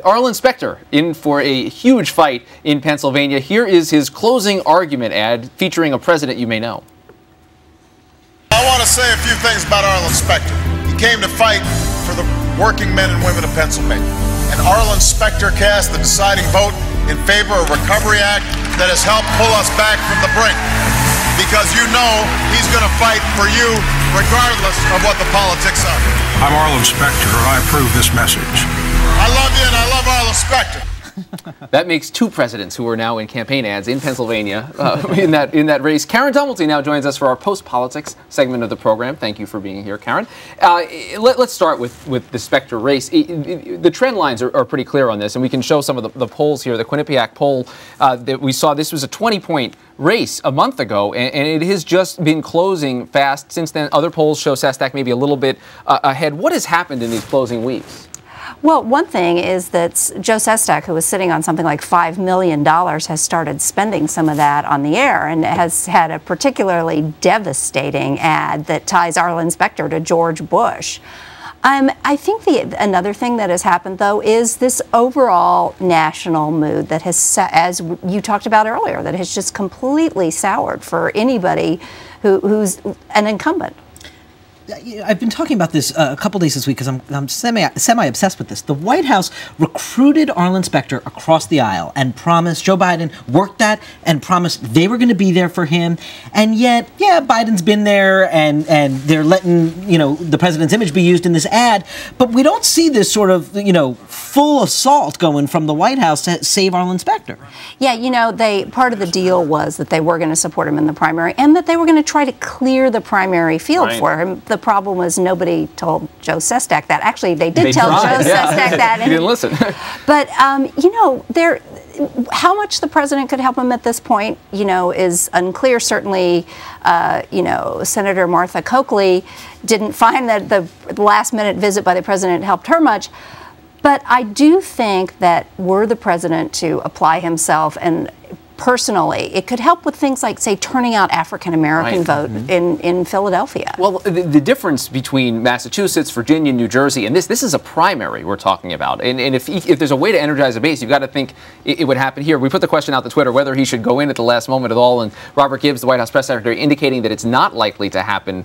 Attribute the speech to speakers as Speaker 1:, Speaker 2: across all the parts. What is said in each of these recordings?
Speaker 1: Arlen Specter in for a huge fight in Pennsylvania. Here is his closing argument ad featuring a president you may know.
Speaker 2: I want to say a few things about Arlen Specter. He came to fight for the working men and women of Pennsylvania. And Arlen Specter cast the deciding vote in favor of a Recovery Act that has helped pull us back from the brink. Because you know he's going to fight for you regardless of what the politics are.
Speaker 3: I'm Arlen Specter, and I approve this message.
Speaker 2: I love you, and I love Arlen Specter.
Speaker 1: That makes two presidents who are now in campaign ads in Pennsylvania in that race. Karen Tumulty now joins us for our post-politics segment of the program. Thank you for being here, Karen. Let's start with the Specter race. The trend lines are pretty clear on this, and we can show some of the polls here. The Quinnipiac poll that we saw, this was a 20-point race a month ago, and it has just been closing fast since then. Other polls show Sestak maybe a little bit ahead. What has happened in these closing weeks?
Speaker 4: Well, one thing is that Joe Sestak, who was sitting on something like $5 million, has started spending some of that on the air and has had a particularly devastating ad that ties Arlen Specter to George Bush. I think another thing that has happened, though, is this overall national mood that has, as you talked about earlier, that has just completely soured for anybody who's an incumbent.
Speaker 5: I've been talking about this a couple days this week because I'm semi-obsessed with this. The White House recruited Arlen Specter across the aisle and promised, Joe Biden worked that and promised they were going to be there for him. And yet, yeah, Biden's been there and they're letting, the president's image be used in this ad. But we don't see this sort of, full assault going from the White House to save Arlen Specter.
Speaker 4: Yeah, part of the deal was that they were going to support him in the primary and that they were going to try to clear the primary field for him. The problem was nobody told Joe Sestak that. Actually, they did tell Joe Sestak that.
Speaker 1: He didn't listen.
Speaker 4: But, how much the president could help him at this point, is unclear. Certainly, Senator Martha Coakley didn't find that the last-minute visit by the president helped her much. But I do think that were the president to apply himself and personally, it could help with things like, say, turning out African-American vote in Philadelphia.
Speaker 1: Well, the difference between Massachusetts, Virginia, New Jersey, and this is a primary we're talking about. And if there's a way to energize a base, you've got to think it would happen here. We put the question out to Twitter whether he should go in at the last moment at all, and Robert Gibbs, the White House press secretary, indicating that it's not likely to happen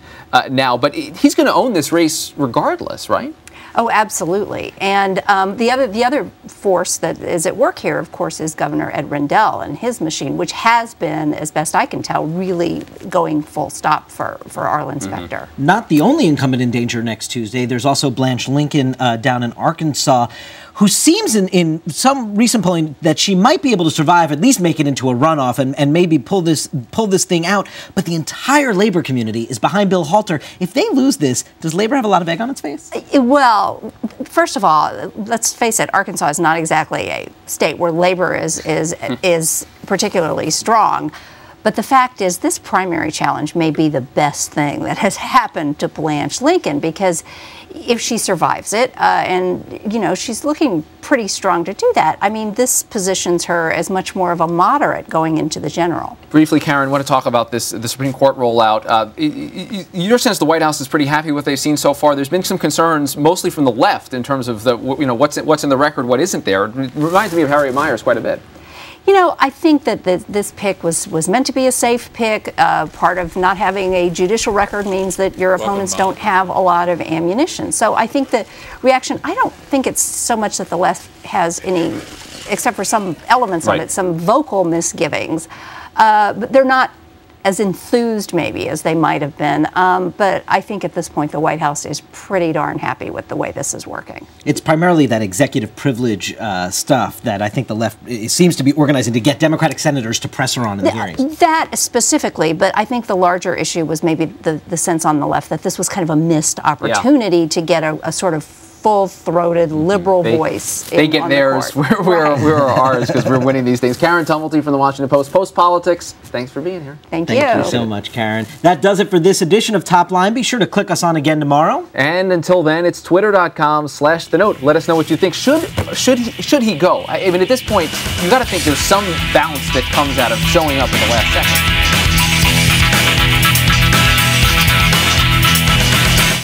Speaker 1: now. But he's going to own this race regardless, right?
Speaker 4: Oh, absolutely. And the other force that is at work here, of course, is Governor Ed Rendell and his machine, which has been, as best I can tell, really going full stop for Arlen Specter.
Speaker 5: Not the only incumbent in danger next Tuesday. There's also Blanche Lincoln down in Arkansas, who seems in some recent polling that she might be able to survive, at least make it into a runoff and maybe pull this thing out. But the entire labor community is behind Bill Halter. If they lose this, does labor have a lot of egg on its face?
Speaker 4: Well, first of all, let's face it, Arkansas is not exactly a state where labor is particularly strong. But the fact is, this primary challenge may be the best thing that has happened to Blanche Lincoln, because if she survives it, and, she's looking pretty strong to do that, I mean, this positions her as much more of a moderate going into the general. Briefly,
Speaker 1: Karen, I want to talk about the Supreme Court rollout. Your sense the White House is pretty happy with what they've seen so far. There's been some concerns, mostly from the left, in terms of what's in the record, what isn't there. It reminds me of Harriet Miers quite a bit.
Speaker 4: I think that this pick was meant to be a safe pick. Part of not having a judicial record means that your opponents don't have a lot of ammunition. So I think the reaction, I don't think it's so much that the left has any, except for some elements of it, some vocal misgivings. But they're not as enthused maybe as they might have been. But I think at this point the White House is pretty darn happy with the way this is working.
Speaker 5: It's primarily that executive privilege stuff that I think the left seems to be organizing to get Democratic senators to press her on in the hearings.
Speaker 4: That specifically, but I think the larger issue was maybe the sense on the left that this was kind of a missed opportunity to get a sort of full-throated liberal voice.
Speaker 1: They get theirs. We're ours because we're winning these things. Karen Tumulty from the Washington Post. Post-Politics, thanks for being here.
Speaker 4: Thank you.
Speaker 5: Thank you so much, Karen. That does it for this edition of Top Line. Be sure to click us on again tomorrow.
Speaker 1: And until then, it's twitter.com/TheNote. Let us know what you think. Should he go? I mean, at this point, you got to think there's some bounce that comes out of showing up in the last second.